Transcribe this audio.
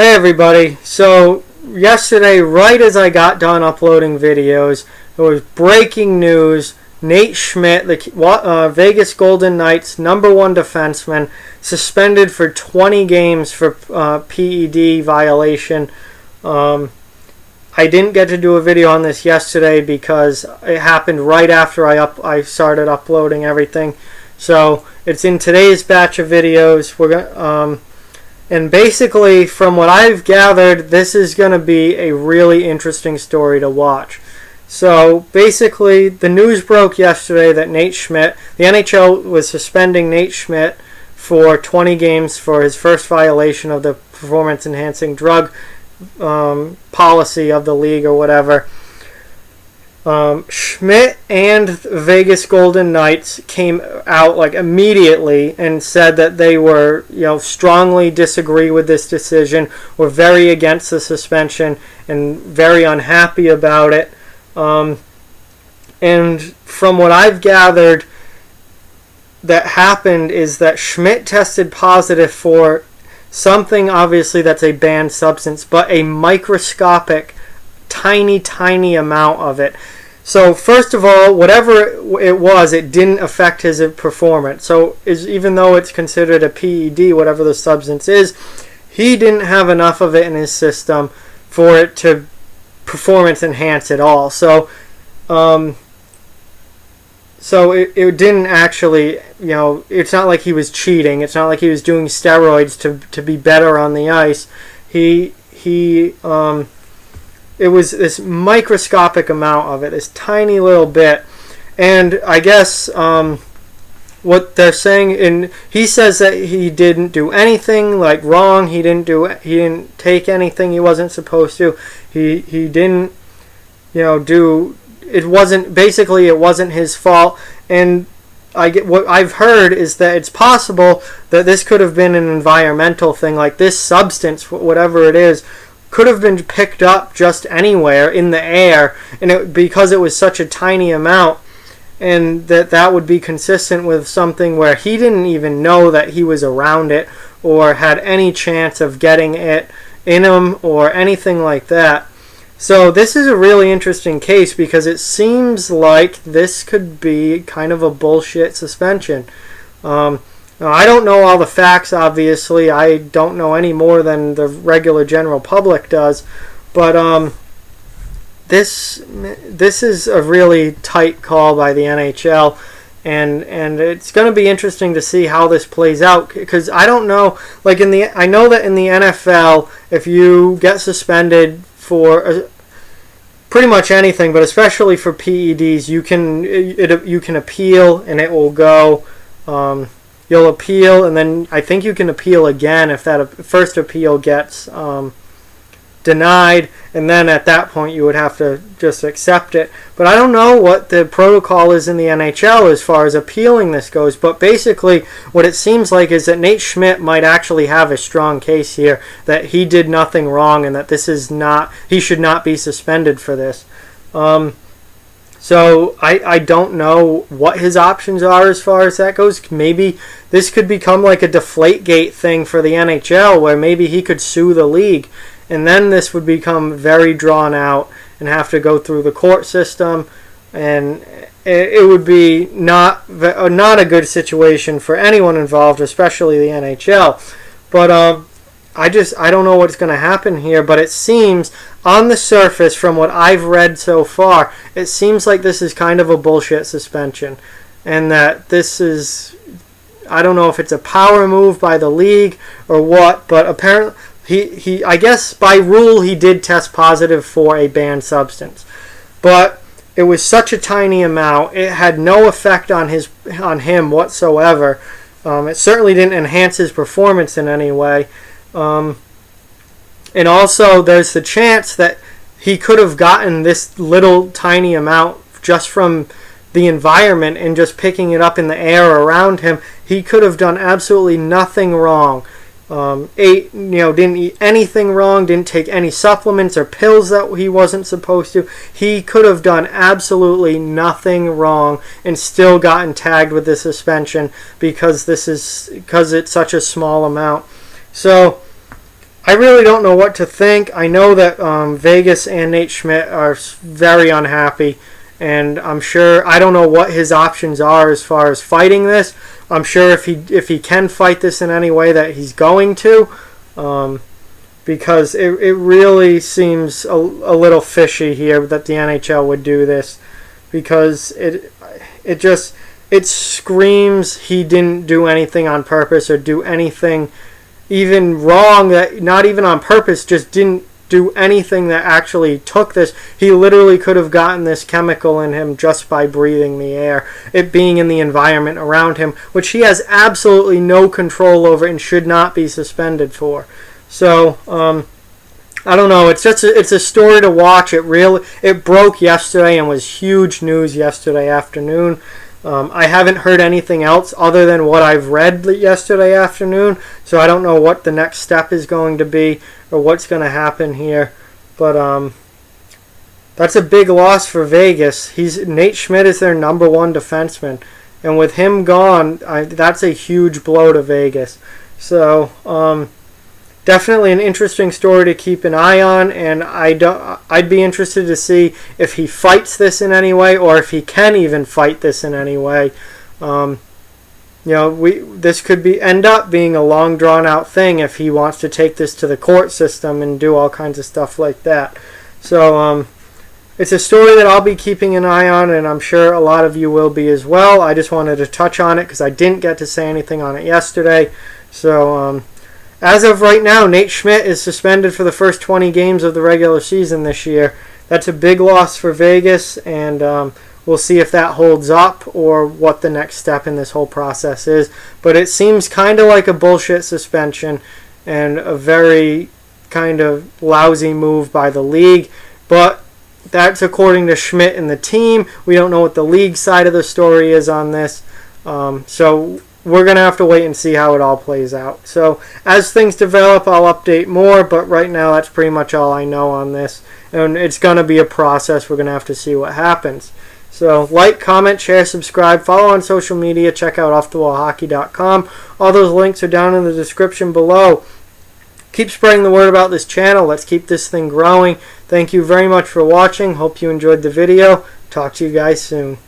Hey everybody, so yesterday, right as I got done uploading videos, there was breaking news. Nate Schmidt, the Vegas Golden Knights' #1 defenseman, suspended for 20 games for PED violation. I didn't get to do a video on this yesterday because it happened right after I started uploading everything. So it's in today's batch of videos. And basically, from what I've gathered, this is going to be a really interesting story to watch. So basically, the news broke yesterday that Nate Schmidt, the NHL was suspending Nate Schmidt for 20 games for his first violation of the performance-enhancing drug policy of the league or whatever. Schmidt and Vegas Golden Knights came out like immediately and said that they were, strongly disagree with this decision, were very against the suspension and very unhappy about it. And from what I've gathered, that happened is that Schmidt tested positive for something, obviously that's a banned substance, but a microscopic tiny amount of it. So first of all, whatever it was, it didn't affect his performance. So even though it's considered a PED, whatever the substance is, he didn't have enough of it in his system for it to performance enhance at all. So it didn't actually, it's not like he was cheating. It's not like he was doing steroids to be better on the ice. It was this microscopic amount of it, this tiny little bit. And I guess what they're saying, and he says that he didn't do anything like wrong. He didn't take anything he wasn't supposed to. He didn't, do. It wasn't his fault. And what I've heard is that it's possible that this could have been an environmental thing, like this substance, whatever it is, could have been picked up just anywhere in the air, and because it was such a tiny amount, and that would be consistent with something where he didn't even know that he was around it or had any chance of getting it in him or anything like that. So this is a really interesting case because it seems like this could be kind of a bullshit suspension. Now, I don't know all the facts, obviously. I don't know any more than the regular general public does. But this is a really tight call by the NHL. And it's going to be interesting to see how this plays out. Because I don't know, I know that in the NFL, if you get suspended for pretty much anything, but especially for PEDs, you can appeal and it will go. You'll appeal, and then I think you can appeal again if that first appeal gets denied, and then at that point you would have to just accept it. But I don't know what the protocol is in the NHL as far as appealing this goes, but basically what it seems like is that Nate Schmidt might actually have a strong case here, that he did nothing wrong and that he should not be suspended for this. So I don't know what his options are as far as that goes. Maybe this could become like a Deflategate thing for the NHL where maybe he could sue the league. And then this would become very drawn out and have to go through the court system. And it would be not a good situation for anyone involved, especially the NHL. But I don't know what's going to happen here, but it seems on the surface, from what I've read so far, it seems like this is kind of a bullshit suspension, and that this is, I don't know if it's a power move by the league or what, but apparently I guess by rule he did test positive for a banned substance, but it was such a tiny amount, it had no effect on him whatsoever. It certainly didn't enhance his performance in any way. And also there's the chance that he could have gotten this little tiny amount just from the environment and just picking it up in the air around him. He could have done absolutely nothing wrong. Didn't eat anything wrong, didn't take any supplements or pills that he wasn't supposed to. He could have done absolutely nothing wrong and still gotten tagged with the suspension because it's such a small amount. So I really don't know what to think. I know that Vegas and Nate Schmidt are very unhappy, and I'm sure I don't know what his options are as far as fighting this. I'm sure if he can fight this in any way that he's going to, because it really seems a little fishy here that the NHL would do this, because it screams he didn't do anything on purpose or do anything even wrong, that not even on purpose, just didn't do anything that actually took this. He literally could have gotten this chemical in him just by breathing the air, it being in the environment around him, which he has absolutely no control over and should not be suspended for. So I don't know. It's a story to watch. It broke yesterday and was huge news yesterday afternoon. I haven't heard anything else other than what I've read yesterday afternoon, so I don't know what the next step is going to be or what's going to happen here. But that's a big loss for Vegas. Nate Schmidt is their number one defenseman, and with him gone, that's a huge blow to Vegas. So definitely an interesting story to keep an eye on, and I'd be interested to see if he fights this in any way, or if he can even fight this in any way. This could end up being a long drawn out thing if he wants to take this to the court system and do all kinds of stuff like that. So it's a story that I'll be keeping an eye on, and I'm sure a lot of you will be as well. I just wanted to touch on it because I didn't get to say anything on it yesterday. So as of right now, Nate Schmidt is suspended for the first 20 games of the regular season this year. That's a big loss for Vegas, and we'll see if that holds up or what the next step in this whole process is. But it seems kind of like a bullshit suspension and a very kind of lousy move by the league. But that's according to Schmidt and the team. We don't know what the league side of the story is on this. So we're going to have to wait and see how it all plays out. So as things develop, I'll update more, but right now that's pretty much all I know on this. And it's going to be a process. We're going to have to see what happens. So like, comment, share, subscribe, follow on social media, check out offthewallhockey.com. All those links are down in the description below. Keep spreading the word about this channel. Let's keep this thing growing. Thank you very much for watching. Hope you enjoyed the video. Talk to you guys soon.